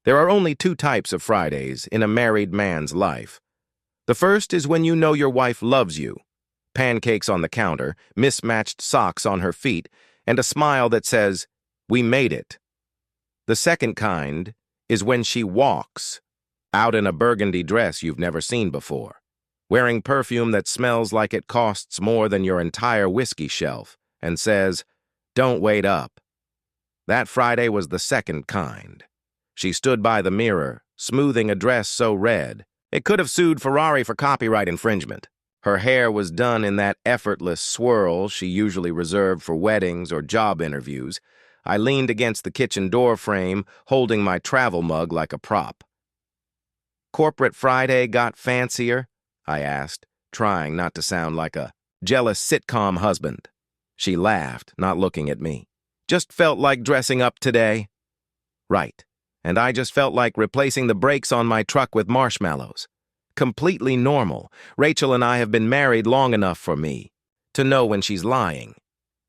There are only two types of Fridays in a married man's life. The first is when you know your wife loves you. Pancakes on the counter, mismatched socks on her feet, and a smile that says, "We made it." The second kind is when she walks, out in a burgundy dress you've never seen before, wearing perfume that smells like it costs more than your entire whiskey shelf, and says, "Don't wait up." That Friday was the second kind. She stood by the mirror, smoothing a dress so red, it could have sued Ferrari for copyright infringement. Her hair was done in that effortless swirl she usually reserved for weddings or job interviews. I leaned against the kitchen door frame, holding my travel mug like a prop. "Corporate Friday got fancier?" I asked, trying not to sound like a jealous sitcom husband. She laughed, not looking at me. "Just felt like dressing up today." Right. And I just felt like replacing the brakes on my truck with marshmallows. Completely normal. Rachel and I have been married long enough for me to know when she's lying.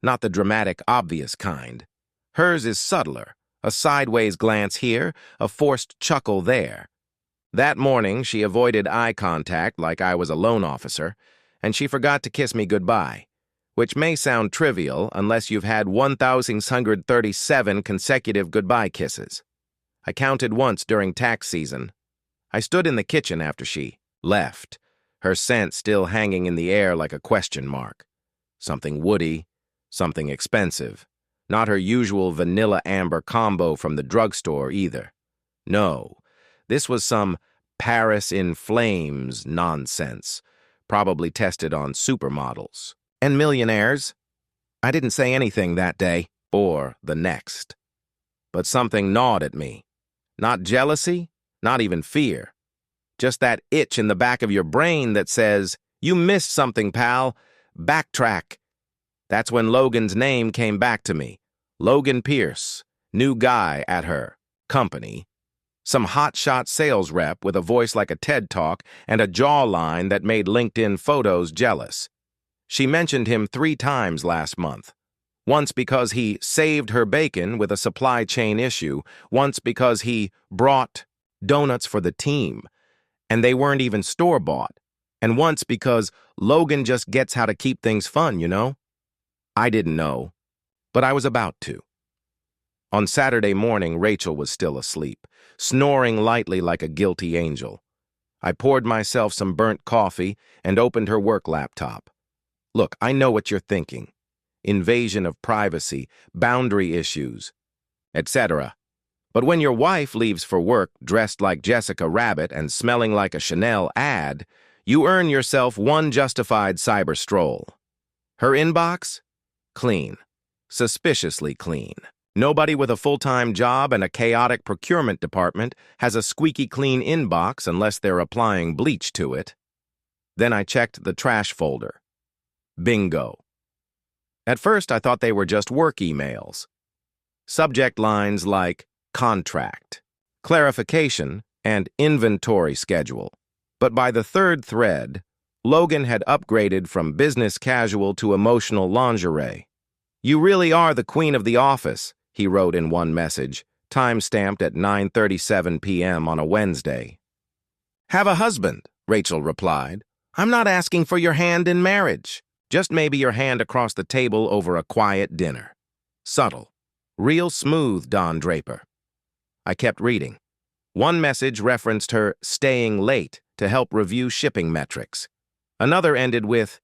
Not the dramatic, obvious kind. Hers is subtler, a sideways glance here, a forced chuckle there. That morning, she avoided eye contact like I was a loan officer, and she forgot to kiss me goodbye, which may sound trivial unless you've had 1,637 consecutive goodbye kisses. I counted once during tax season. I stood in the kitchen after she left, her scent still hanging in the air like a question mark. Something woody, something expensive. Not her usual vanilla amber combo from the drugstore either. No, this was some Paris in Flames nonsense, probably tested on supermodels and millionaires. I didn't say anything that day or the next. But something gnawed at me. Not jealousy, not even fear. Just that itch in the back of your brain that says, "You missed something, pal. Backtrack." That's when Logan's name came back to me. Logan Pierce, new guy at her company. Some hotshot sales rep with a voice like a TED Talk and a jawline that made LinkedIn photos jealous. She mentioned him 3 times last month. Once because he saved her bacon with a supply chain issue, once because he brought donuts for the team, and they weren't even store-bought, and once because Logan just gets how to keep things fun, you know? I didn't know, but I was about to. On Saturday morning, Rachel was still asleep, snoring lightly like a guilty angel. I poured myself some burnt coffee and opened her work laptop. Look, I know what you're thinking. Invasion of privacy, boundary issues, etc. But when your wife leaves for work dressed like Jessica Rabbit and smelling like a Chanel ad, you earn yourself one justified cyber stroll. Her inbox? Clean. Suspiciously clean. Nobody with a full-time job and a chaotic procurement department has a squeaky clean inbox unless they're applying bleach to it. Then I checked the trash folder. Bingo. At first, I thought they were just work emails. Subject lines like contract, clarification, and inventory schedule. But by the third thread, Logan had upgraded from business casual to emotional lingerie. "You really are the queen of the office," he wrote in one message, time-stamped at 9:37 p.m. on a Wednesday. "Have a husband," Rachel replied. "I'm not asking for your hand in marriage. Just maybe your hand across the table over a quiet dinner." Subtle. Real smooth, Don Draper. I kept reading. One message referenced her staying late to help review shipping metrics. Another ended with,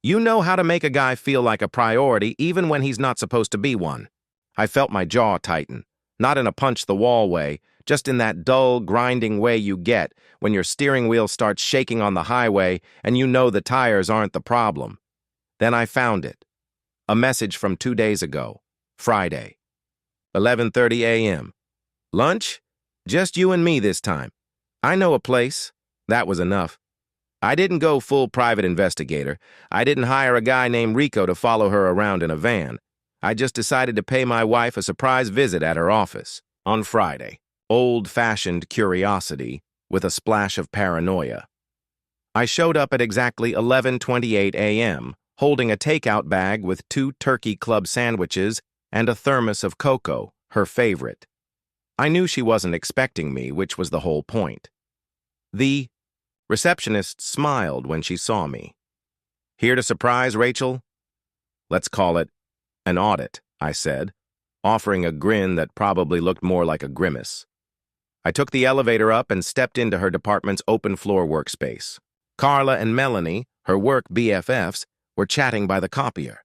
"You know how to make a guy feel like a priority even when he's not supposed to be one." I felt my jaw tighten, not in a punch-the-wall way, just in that dull, grinding way you get when your steering wheel starts shaking on the highway and you know the tires aren't the problem. Then I found it. A message from 2 days ago, Friday, 11:30 a.m. "Lunch? Just you and me this time. I know a place." That was enough. I didn't go full private investigator. I didn't hire a guy named Rico to follow her around in a van. I just decided to pay my wife a surprise visit at her office on Friday. Old-fashioned curiosity with a splash of paranoia. I showed up at exactly 11:28 a.m., holding a takeout bag with 2 turkey club sandwiches and a thermos of cocoa, her favorite. I knew she wasn't expecting me, which was the whole point. The receptionist smiled when she saw me. "Here to surprise Rachel?" "Let's call it an audit," I said, offering a grin that probably looked more like a grimace. I took the elevator up and stepped into her department's open-floor workspace. Carla and Melanie, her work BFFs, were chatting by the copier.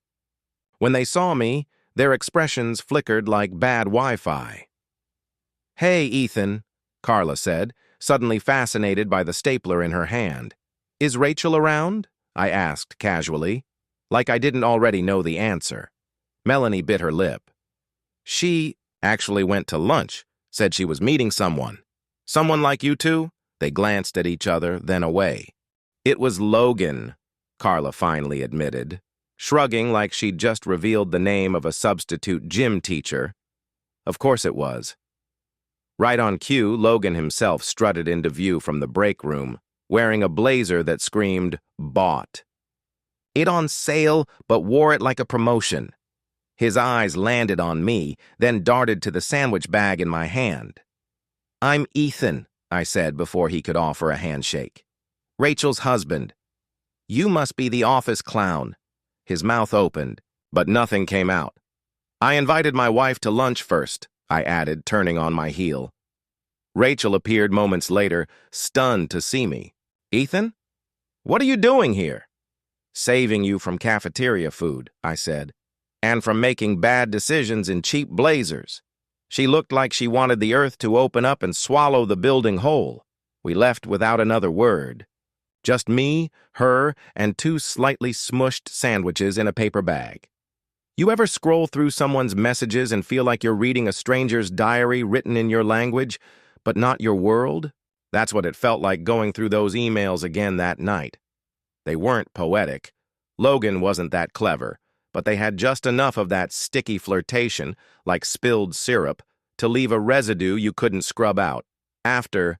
When they saw me, their expressions flickered like bad Wi-Fi. "Hey, Ethan," Carla said, suddenly fascinated by the stapler in her hand. "Is Rachel around?" I asked casually, like I didn't already know the answer. Melanie bit her lip. "She actually went to lunch, said she was meeting someone. Someone like you two?" They glanced at each other, then away. "It was Logan," Carla finally admitted, shrugging like she'd just revealed the name of a substitute gym teacher. Of course it was. Right on cue, Logan himself strutted into view from the break room, wearing a blazer that screamed, "Bought." "It on sale, but wore it like a promotion." His eyes landed on me, then darted to the sandwich bag in my hand. "I'm Ethan," I said before he could offer a handshake. "Rachel's husband." "You must be the office clown." His mouth opened, but nothing came out. "I invited my wife to lunch first," I added, turning on my heel. Rachel appeared moments later, stunned to see me. "Ethan? What are you doing here?" "Saving you from cafeteria food," I said, "and from making bad decisions in cheap blazers." She looked like she wanted the earth to open up and swallow the building whole. We left without another word. Just me, her, and two slightly smushed sandwiches in a paper bag. You ever scroll through someone's messages and feel like you're reading a stranger's diary written in your language, but not your world? That's what it felt like going through those emails again that night. They weren't poetic. Logan wasn't that clever, but they had just enough of that sticky flirtation, like spilled syrup, to leave a residue you couldn't scrub out. After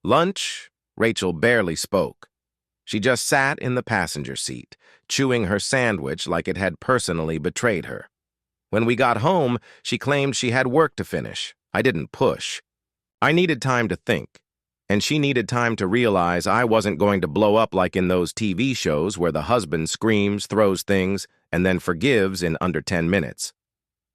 lunch, Rachel barely spoke. She just sat in the passenger seat, chewing her sandwich like it had personally betrayed her. When we got home, she claimed she had work to finish. I didn't push. I needed time to think, and she needed time to realize I wasn't going to blow up like in those TV shows where the husband screams, throws things, and then forgives in under 10 minutes.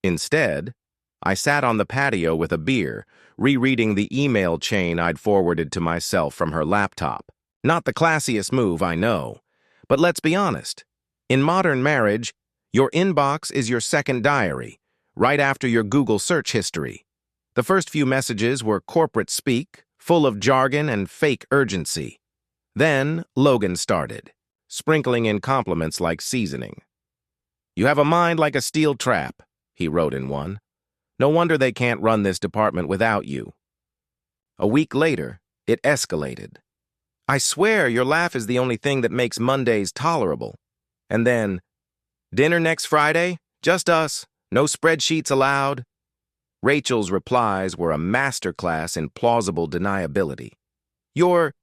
Instead, I sat on the patio with a beer, rereading the email chain I'd forwarded to myself from her laptop. Not the classiest move, I know, but let's be honest. In modern marriage, your inbox is your second diary, right after your Google search history. The first few messages were corporate speak, full of jargon and fake urgency. Then Logan started, sprinkling in compliments like seasoning. "You have a mind like a steel trap," he wrote in one. "No wonder they can't run this department without you." A week later, it escalated. "I swear your laugh is the only thing that makes Mondays tolerable." And then, "Dinner next Friday? Just us. No spreadsheets allowed." Rachel's replies were a masterclass in plausible deniability. "You're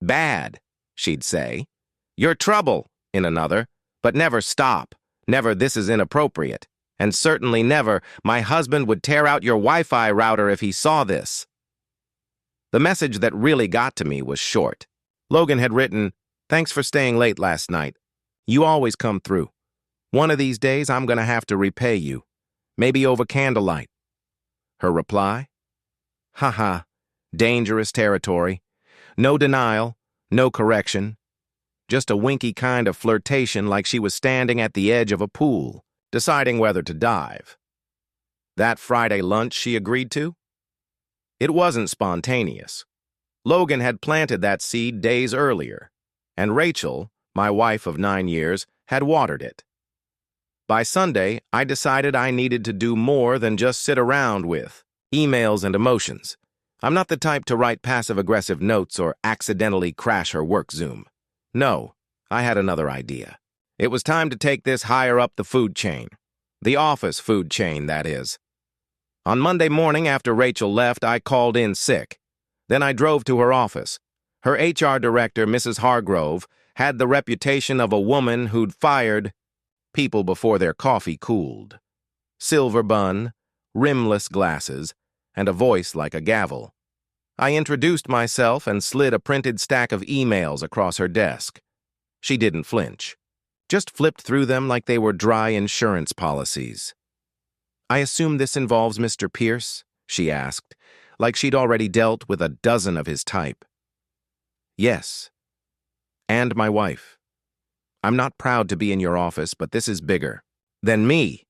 bad," she'd say. "You're trouble," in another, but never stop. Never "this is inappropriate." And certainly never "my husband would tear out your Wi-Fi router if he saw this." The message that really got to me was short. Logan had written, "Thanks for staying late last night. You always come through. One of these days I'm gonna have to repay you. Maybe over candlelight." Her reply? Haha, dangerous territory. No denial, no correction. Just a winky kind of flirtation like she was standing at the edge of a pool, deciding whether to dive. That Friday lunch she agreed to? It wasn't spontaneous. Logan had planted that seed days earlier, and Rachel, my wife of 9 years, had watered it. By Sunday, I decided I needed to do more than just sit around with emails and emotions. I'm not the type to write passive-aggressive notes or accidentally crash her work Zoom. No, I had another idea. It was time to take this higher up the food chain. The office food chain, that is. On Monday morning after Rachel left, I called in sick. Then I drove to her office. Her HR director, Mrs. Hargrove, had the reputation of a woman who'd fired people before their coffee cooled. Silver bun, rimless glasses, and a voice like a gavel. I introduced myself and slid a printed stack of emails across her desk. She didn't flinch, just flipped through them like they were dry insurance policies. "I assume this involves Mr. Pierce?" she asked, like she'd already dealt with a dozen of his type. "Yes. And my wife. I'm not proud to be in your office, but this is bigger than me.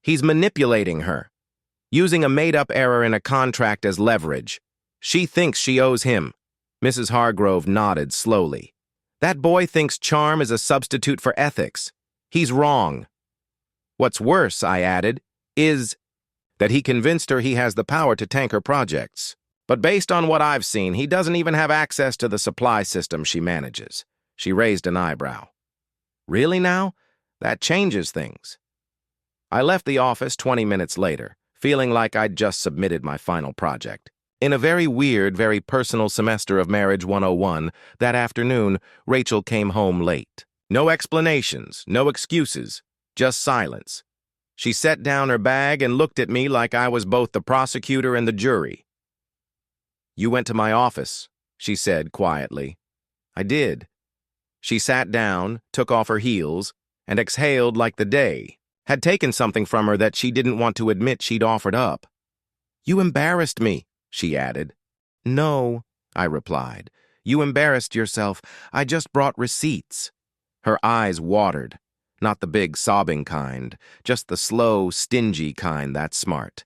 He's manipulating her, using a made-up error in a contract as leverage. She thinks she owes him." Mrs. Hargrove nodded slowly. "That boy thinks charm is a substitute for ethics. He's wrong. What's worse," I added, "is that he convinced her he has the power to tank her projects. But based on what I've seen, he doesn't even have access to the supply system she manages." She raised an eyebrow. "Really now? That changes things." I left the office 20 minutes later, feeling like I'd just submitted my final project. In a very weird, very personal semester of Marriage 101, that afternoon, Rachel came home late. No explanations, no excuses, just silence. She set down her bag and looked at me like I was both the prosecutor and the jury. "You went to my office," she said quietly. "I did." She sat down, took off her heels, and exhaled like the day had taken something from her that she didn't want to admit she'd offered up. "You embarrassed me," she added. "No," I replied. "You embarrassed yourself. I just brought receipts." Her eyes watered, not the big sobbing kind, just the slow, stingy kind that's smart.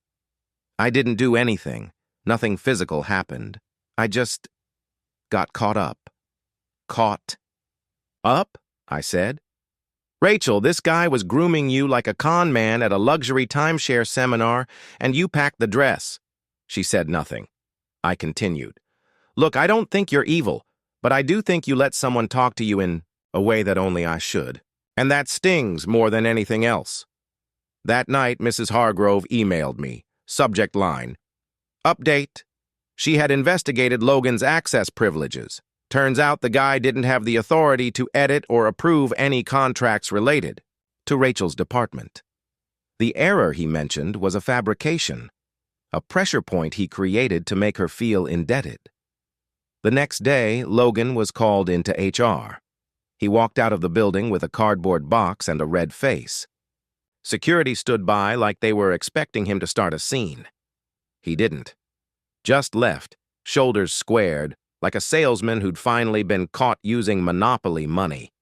"I didn't do anything. Nothing physical happened. I just got caught up." "Caught up?" I said. "Rachel, this guy was grooming you like a con man at a luxury timeshare seminar, and you packed the dress." She said nothing. I continued. "Look, I don't think you're evil, but I do think you let someone talk to you in a way that only I should. And that stings more than anything else." That night, Mrs. Hargrove emailed me. Subject line: "Update. She had investigated Logan's access privileges. Turns out the guy didn't have the authority to edit or approve any contracts related to Rachel's department. The error he mentioned was a fabrication, a pressure point he created to make her feel indebted." The next day, Logan was called into HR. He walked out of the building with a cardboard box and a red face. Security stood by like they were expecting him to start a scene. He didn't. Just left, shoulders squared, like a salesman who'd finally been caught using Monopoly money.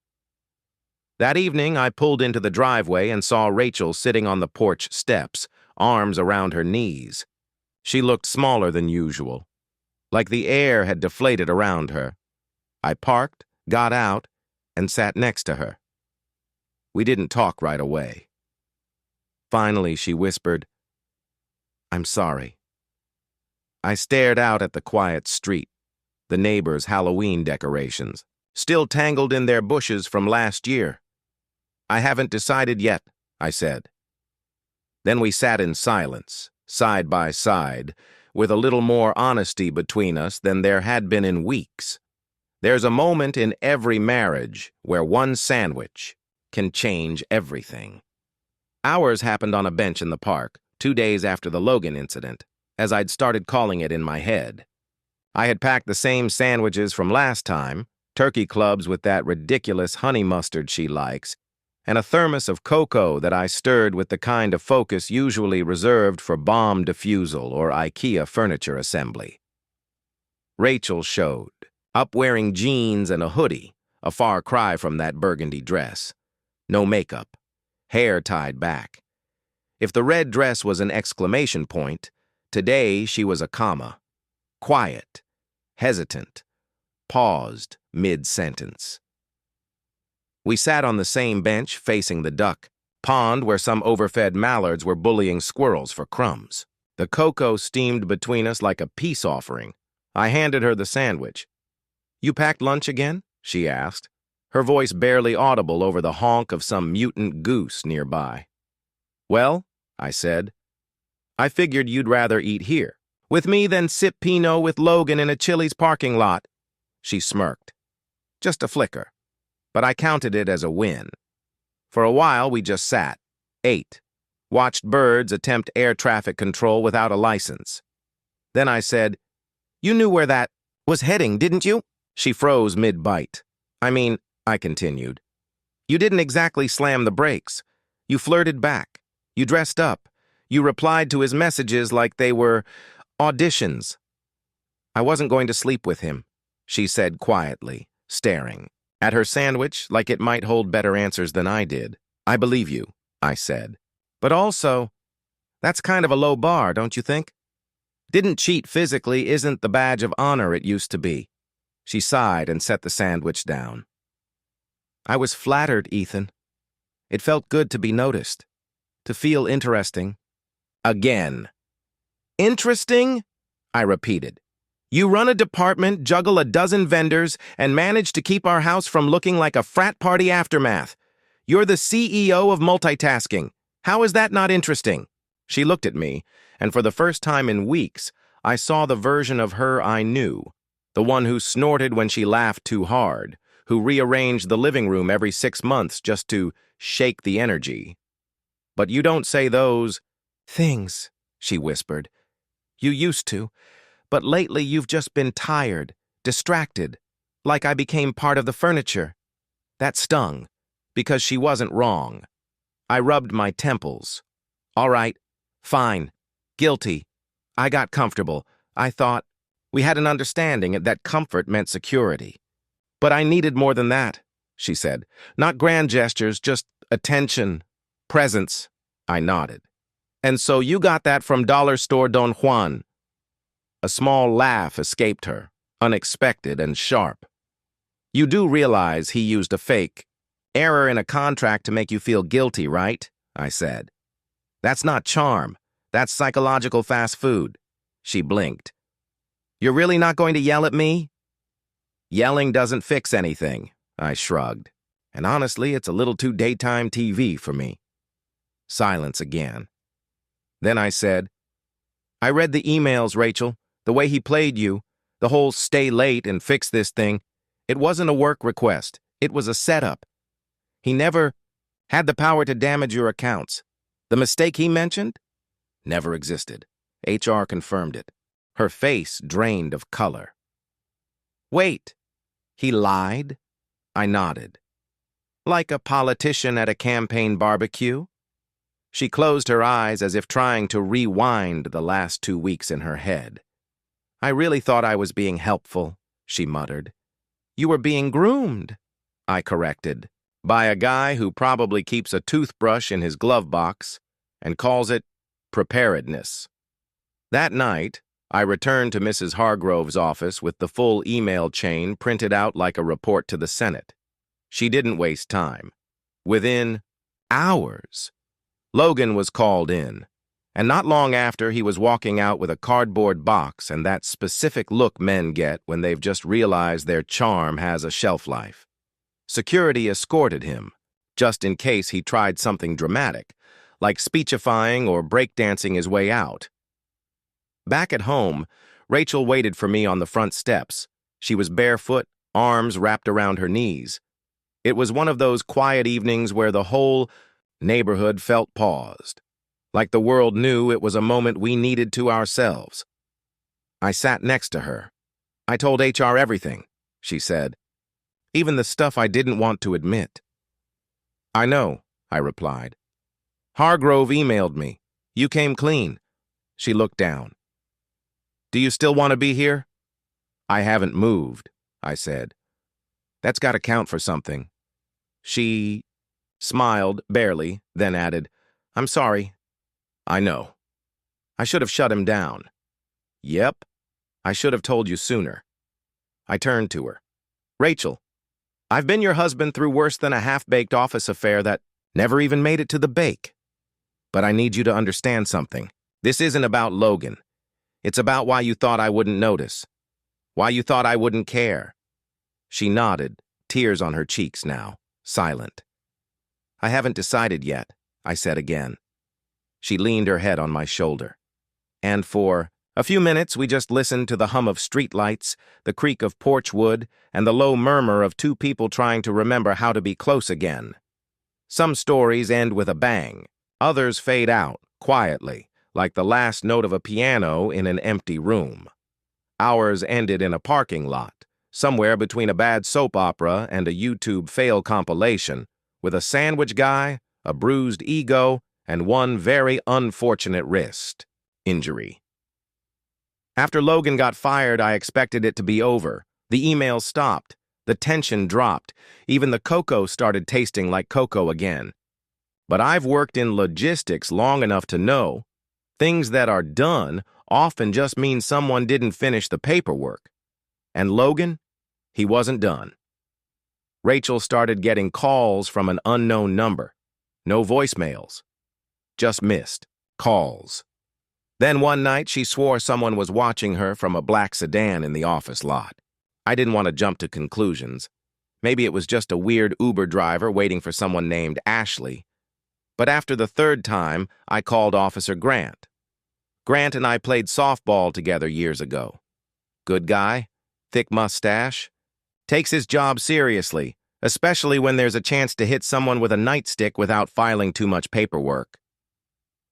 That evening, I pulled into the driveway and saw Rachel sitting on the porch steps, arms around her knees. She looked smaller than usual, like the air had deflated around her. I parked, got out, and sat next to her. We didn't talk right away. Finally, she whispered, "I'm sorry." I stared out at the quiet street, the neighbors' Halloween decorations, still tangled in their bushes from last year. "I haven't decided yet," I said. Then we sat in silence, side by side, with a little more honesty between us than there had been in weeks. There's a moment in every marriage where one sandwich can change everything. Ours happened on a bench in the park, 2 days after the Logan incident, as I'd started calling it in my head. I had packed the same sandwiches from last time, turkey clubs with that ridiculous honey mustard she likes, and a thermos of cocoa that I stirred with the kind of focus usually reserved for bomb defusal or IKEA furniture assembly. Rachel showed, up wearing jeans and a hoodie, a far cry from that burgundy dress. No makeup, hair tied back. If the red dress was an exclamation point, today she was a comma. Quiet, hesitant, paused mid-sentence. We sat on the same bench facing the duck pond where some overfed mallards were bullying squirrels for crumbs. The cocoa steamed between us like a peace offering. I handed her the sandwich. "You packed lunch again?" she asked, her voice barely audible over the honk of some mutant goose nearby. "Well," I said, "I figured you'd rather eat here with me than sip Pinot with Logan in a Chili's parking lot." She smirked. Just a flicker, but I counted it as a win. For a while, we just sat, ate, watched birds attempt air traffic control without a license. Then I said, "You knew where that was heading, didn't you?" She froze mid-bite. I continued. "You didn't exactly slam the brakes. You flirted back. You dressed up. You replied to his messages like they were auditions." "I wasn't going to sleep with him," she said quietly, staring at her sandwich like it might hold better answers than I did. "I believe you," I said. "But also, that's kind of a low bar, don't you think? Didn't cheat physically isn't the badge of honor it used to be." She sighed and set the sandwich down. "I was flattered, Ethan. It felt good to be noticed, to feel interesting." Again. "Interesting?" I repeated. "You run a department, juggle a dozen vendors, and manage to keep our house from looking like a frat party aftermath. You're the CEO of multitasking. How is that not interesting?" She looked at me, and for the first time in weeks, I saw the version of her I knew, the one who snorted when she laughed too hard, who rearranged the living room every 6 months just to shake the energy. "But you don't say those things," she whispered. "You used to, but lately you've just been tired, distracted, like I became part of the furniture." That stung, because she wasn't wrong. I rubbed my temples. "All right, fine, guilty. I got comfortable. I thought we had an understanding that comfort meant security. But I needed more than that," she said. "Not grand gestures, just attention, presence." I nodded. "And so you got that from Dollar Store Don Juan." A small laugh escaped her, unexpected and sharp. "You do realize he used a fake error in a contract to make you feel guilty, right?" I said. "That's not charm. That's psychological fast food." She blinked. "You're really not going to yell at me?" "Yelling doesn't fix anything," I shrugged. "And honestly, it's a little too daytime TV for me." Silence again. Then I said, "I read the emails, Rachel. The way he played you, the whole stay late and fix this thing, it wasn't a work request. It was a setup. He never had the power to damage your accounts. The mistake he mentioned never existed. HR confirmed it." Her face drained of color. "Wait, he lied?" I nodded. "Like a politician at a campaign barbecue?" She closed her eyes as if trying to rewind the last 2 weeks in her head. "I really thought I was being helpful," she muttered. "You were being groomed," I corrected, "by a guy who probably keeps a toothbrush in his glove box and calls it preparedness." That night, I returned to Mrs. Hargrove's office with the full email chain printed out like a report to the Senate. She didn't waste time. Within hours, Logan was called in, and not long after he was walking out with a cardboard box and that specific look men get when they've just realized their charm has a shelf life. Security escorted him, just in case he tried something dramatic, like speechifying or breakdancing his way out. Back at home, Rachel waited for me on the front steps. She was barefoot, arms wrapped around her knees. It was one of those quiet evenings where the whole neighborhood felt paused, like the world knew it was a moment we needed to ourselves. I sat next to her. "I told HR everything," she said, "even the stuff I didn't want to admit." "I know," I replied. "Hargrove emailed me. You came clean." She looked down. "Do you still want to be here?" "I haven't moved," I said. "That's got to count for something." She smiled, barely, then added, "I'm sorry." "I know. I should have shut him down." "Yep. I should have told you sooner." I turned to her. "Rachel, I've been your husband through worse than a half-baked office affair that never even made it to the bake. But I need you to understand something. This isn't about Logan. It's about why you thought I wouldn't notice. Why you thought I wouldn't care." She nodded, tears on her cheeks now, silent. "I haven't decided yet," I said again. She leaned her head on my shoulder. And for a few minutes we just listened to the hum of streetlights, the creak of porch wood, and the low murmur of two people trying to remember how to be close again. Some stories end with a bang. Others fade out, quietly, like the last note of a piano in an empty room. Ours ended in a parking lot, somewhere between a bad soap opera and a YouTube fail compilation, with a sandwich guy, a bruised ego, and one very unfortunate wrist injury. After Logan got fired, I expected it to be over. The emails stopped. The tension dropped. Even the cocoa started tasting like cocoa again. But I've worked in logistics long enough to know things that are done often just mean someone didn't finish the paperwork. And Logan, he wasn't done. Rachel started getting calls from an unknown number. No voicemails. Just missed calls. Then one night she swore someone was watching her from a black sedan in the office lot. I didn't want to jump to conclusions. Maybe it was just a weird Uber driver waiting for someone named Ashley. But after the third time, I called Officer Grant. Grant and I played softball together years ago. Good guy, thick mustache, takes his job seriously, especially when there's a chance to hit someone with a nightstick without filing too much paperwork.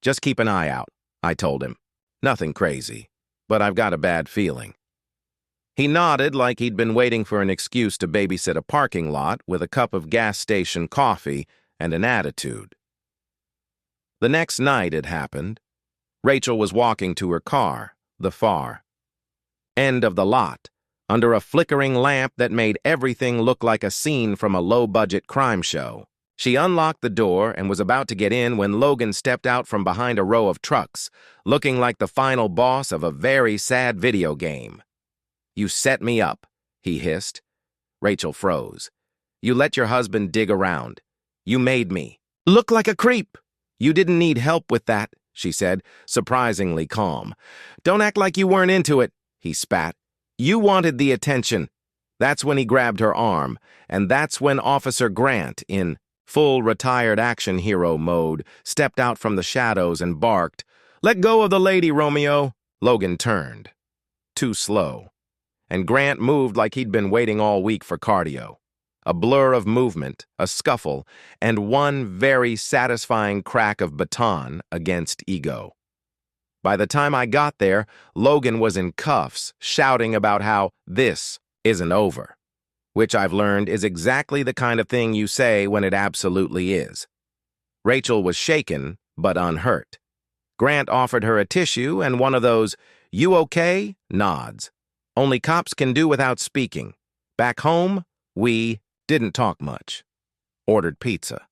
Just keep an eye out, I told him. Nothing crazy, but I've got a bad feeling. He nodded like he'd been waiting for an excuse to babysit a parking lot with a cup of gas station coffee and an attitude. The next night it happened. Rachel was walking to her car, the far end of the lot, under a flickering lamp that made everything look like a scene from a low-budget crime show. She unlocked the door and was about to get in when Logan stepped out from behind a row of trucks, looking like the final boss of a very sad video game. "You set me up," he hissed. Rachel froze. "You let your husband dig around. You made me look like a creep." "You didn't need help with that," she said, surprisingly calm. "Don't act like you weren't into it," he spat. "You wanted the attention." That's when he grabbed her arm, and that's when Officer Grant, in full retired action hero mode, stepped out from the shadows and barked, "Let go of the lady, Romeo." Logan turned. Too slow. And Grant moved like he'd been waiting all week for cardio. A blur of movement, a scuffle, and one very satisfying crack of baton against ego. By the time I got there, Logan was in cuffs, shouting about how this isn't over, which I've learned is exactly the kind of thing you say when it absolutely is. Rachel was shaken, but unhurt. Grant offered her a tissue and one of those, "You okay?" nods. Only cops can do without speaking. Back home, we didn't talk much. Ordered pizza.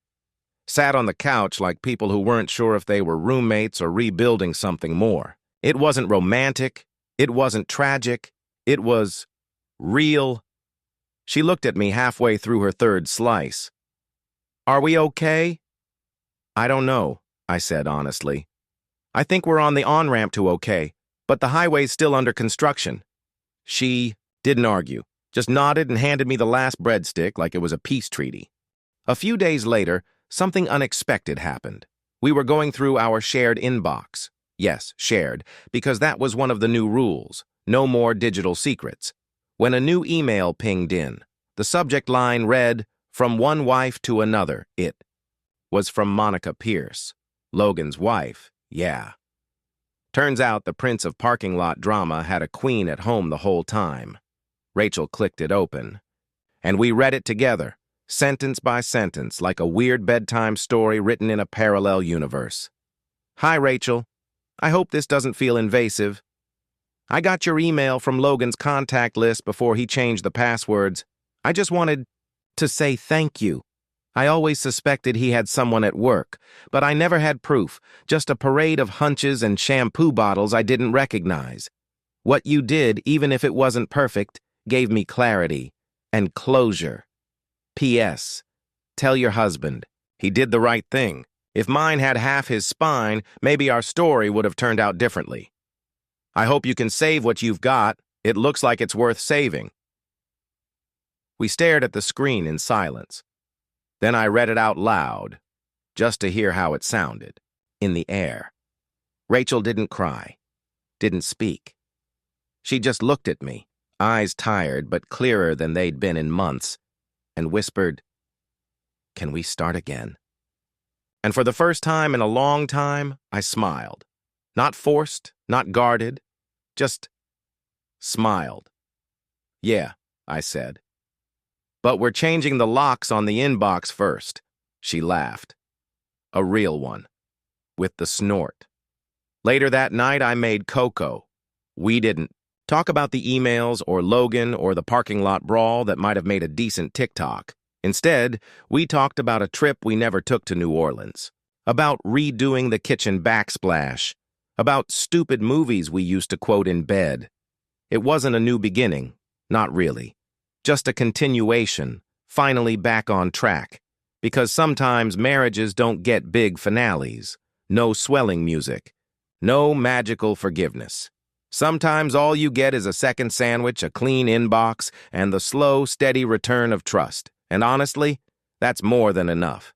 Sat on the couch like people who weren't sure if they were roommates or rebuilding something more. It wasn't romantic. It wasn't tragic. It was real. She looked at me halfway through her third slice. "Are we okay?" "I don't know," I said honestly. "I think we're on the on-ramp to okay, but the highway's still under construction." She didn't argue, just nodded and handed me the last breadstick like it was a peace treaty. A few days later, something unexpected happened. We were going through our shared inbox. Yes, shared, because that was one of the new rules. No more digital secrets. When a new email pinged in, the subject line read, "From one wife to another." It was from Monica Pierce, Logan's wife, yeah. Turns out the Prince of Parking Lot drama had a queen at home the whole time. Rachel clicked it open, and we read it together, sentence by sentence, like a weird bedtime story written in a parallel universe. "Hi, Rachel. I hope this doesn't feel invasive. I got your email from Logan's contact list before he changed the passwords. I just wanted to say thank you. I always suspected he had someone at work, but I never had proof, just a parade of hunches and shampoo bottles I didn't recognize. What you did, even if it wasn't perfect, gave me clarity and closure. P.S. Tell your husband. He did the right thing. If mine had half his spine, maybe our story would have turned out differently. I hope you can save what you've got. It looks like it's worth saving." We stared at the screen in silence. Then I read it out loud, just to hear how it sounded, in the air. Rachel didn't cry, didn't speak. She just looked at me, eyes tired but clearer than they'd been in months, and whispered, "Can we start again?" And for the first time in a long time, I smiled. Not forced, not guarded, just smiled. Yeah, I said. But we're changing the locks on the inbox first. She laughed. A real one. With the snort. Later that night, I made cocoa. We didn't talk about the emails or Logan or the parking lot brawl that might have made a decent TikTok. Instead, we talked about a trip we never took to New Orleans. About redoing the kitchen backsplash. About stupid movies we used to quote in bed. It wasn't a new beginning. Not really. Just a continuation, finally back on track. Because sometimes marriages don't get big finales. No swelling music. No magical forgiveness. Sometimes all you get is a second sandwich, a clean inbox, and the slow, steady return of trust. And honestly, that's more than enough.